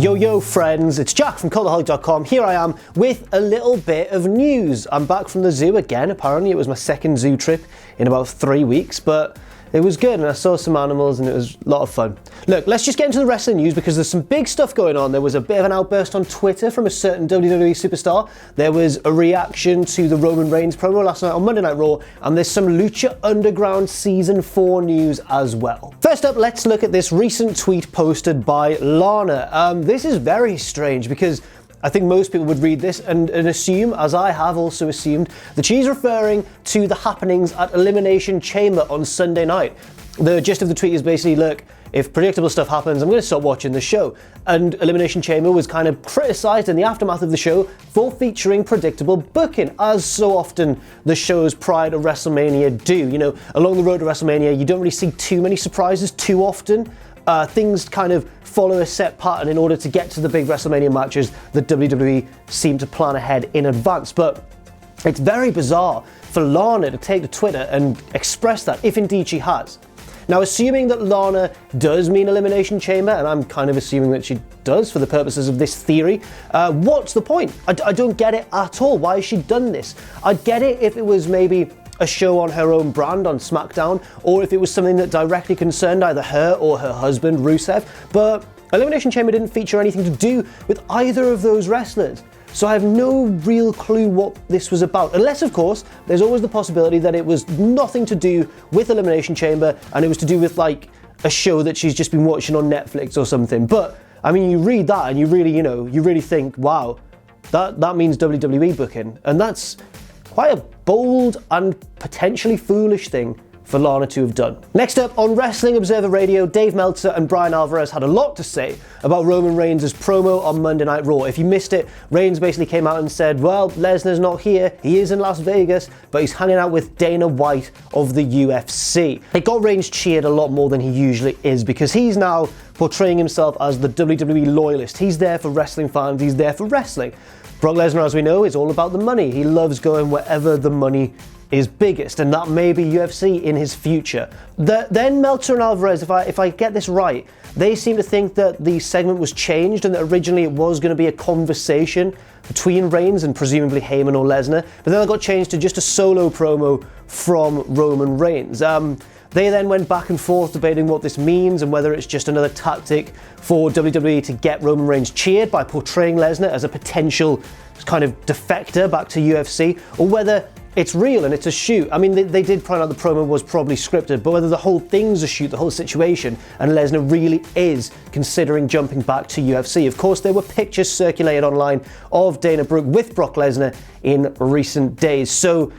Yo friends, it's Jack from cultaholic.com. Here I am with a little bit of news. I'm back from the zoo again. Apparently it was my second zoo trip in about 3 weeks, but it was good and I saw some animals and it was a lot of fun. Look, let's just get into the wrestling news because there's some big stuff going on. There was a bit of an outburst on Twitter from a certain WWE superstar. There was a reaction to the Roman Reigns promo last night on Monday Night Raw, and there's some Lucha Underground Season 4 news as well. First up, let's look at this recent tweet posted by Lana. This is very strange because I think most people would read this and assume, as I have also assumed, that she's referring to the happenings at Elimination Chamber on Sunday night. The gist of the tweet is basically, look, if predictable stuff happens, I'm going to stop watching the show. And Elimination Chamber was kind of criticised in the aftermath of the show for featuring predictable booking, as so often the shows prior to WrestleMania do. You know, along the road to WrestleMania, you don't really see too many surprises too often. Things kind of follow a set pattern in order to get to the big WrestleMania matches that WWE seem to plan ahead in advance. But it's very bizarre for Lana to take to Twitter and express that, if indeed she has. Now, assuming that Lana does mean Elimination Chamber, and I'm kind of assuming that she does for the purposes of this theory, what's the point? I don't get it at all. Why has she done this? I'd get it if it was maybe a show on her own brand on SmackDown, or if it was something that directly concerned either her or her husband, Rusev, but Elimination Chamber didn't feature anything to do with either of those wrestlers. So I have no real clue what this was about, unless of course there's always the possibility that it was nothing to do with Elimination Chamber and it was to do with like a show that she's just been watching on Netflix or something. But I mean, you read that and you really think, wow, that means WWE booking, and that's quite a bold and potentially foolish thing for Lana to have done. Next up, on Wrestling Observer Radio, Dave Meltzer and Brian Alvarez had a lot to say about Roman Reigns' promo on Monday Night Raw. If you missed it, Reigns basically came out and said, well, Lesnar's not here, he is in Las Vegas, but he's hanging out with Dana White of the UFC. It got Reigns cheered a lot more than he usually is because he's now portraying himself as the WWE loyalist. He's there for wrestling fans, he's there for wrestling. Brock Lesnar, as we know, is all about the money. He loves going wherever the money is biggest, and that may be UFC in his future. Then Meltzer and Alvarez, if I get this right, they seem to think that the segment was changed and that originally it was going to be a conversation between Reigns and presumably Heyman or Lesnar, but then it got changed to just a solo promo from Roman Reigns. They then went back and forth debating what this means and whether it's just another tactic for WWE to get Roman Reigns cheered by portraying Lesnar as a potential kind of defector back to UFC, or whether it's real and it's a shoot. I mean, they did point out the promo was probably scripted, but whether the whole thing's a shoot, the whole situation, and Lesnar really is considering jumping back to UFC. Of course, there were pictures circulated online of Dana Brooke with Brock Lesnar in recent days. So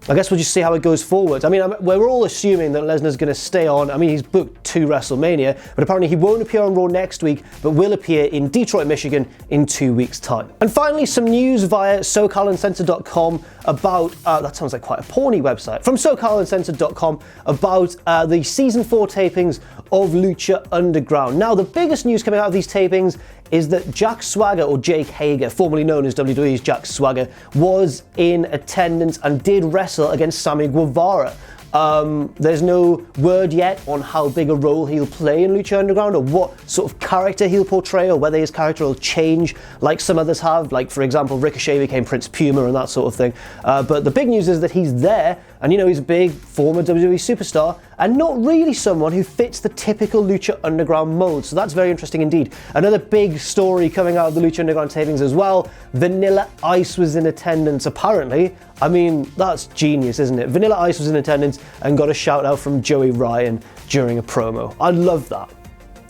I guess we'll just see how it goes forward. I mean, we're all assuming that Lesnar's going to stay on. I mean, he's booked to WrestleMania, but apparently he won't appear on Raw next week, but will appear in Detroit, Michigan in 2 weeks' time. And finally, some news via SoCalUncensored.com about, that sounds like quite a porny website, from SoCalUncensored.com about the Season 4 tapings of Lucha Underground. Now, the biggest news coming out of these tapings is that Jack Swagger, or Jake Hager, formerly known as WWE's Jack Swagger, was in attendance and did wrestle against Sammy Guevara. There's no word yet on how big a role he'll play in Lucha Underground or what sort of character he'll portray or whether his character will change like some others have, like for example Ricochet became Prince Puma and that sort of thing. But the big news is that he's there and he's a big former WWE superstar and not really someone who fits the typical Lucha Underground mold. So that's very interesting indeed. Another big story coming out of the Lucha Underground tapings as well, Vanilla Ice was in attendance apparently. I mean, that's genius, isn't it? Vanilla Ice was in attendance and got a shout out from Joey Ryan during a promo. I love that.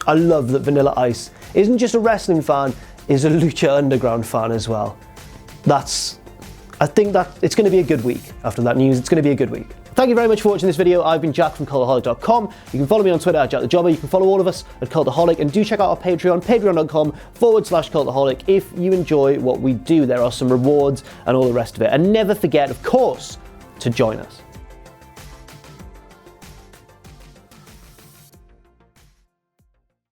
I love that Vanilla Ice isn't just a wrestling fan, is a Lucha Underground fan as well. I think that it's going to be a good week after that news. It's going to be a good week. Thank you very much for watching this video. I've been Jack from cultaholic.com. You can follow me on Twitter at JackTheJobber. You can follow all of us at Cultaholic, and do check out our Patreon, patreon.com/cultaholic. If you enjoy what we do, there are some rewards and all the rest of it. And never forget, of course, to join us.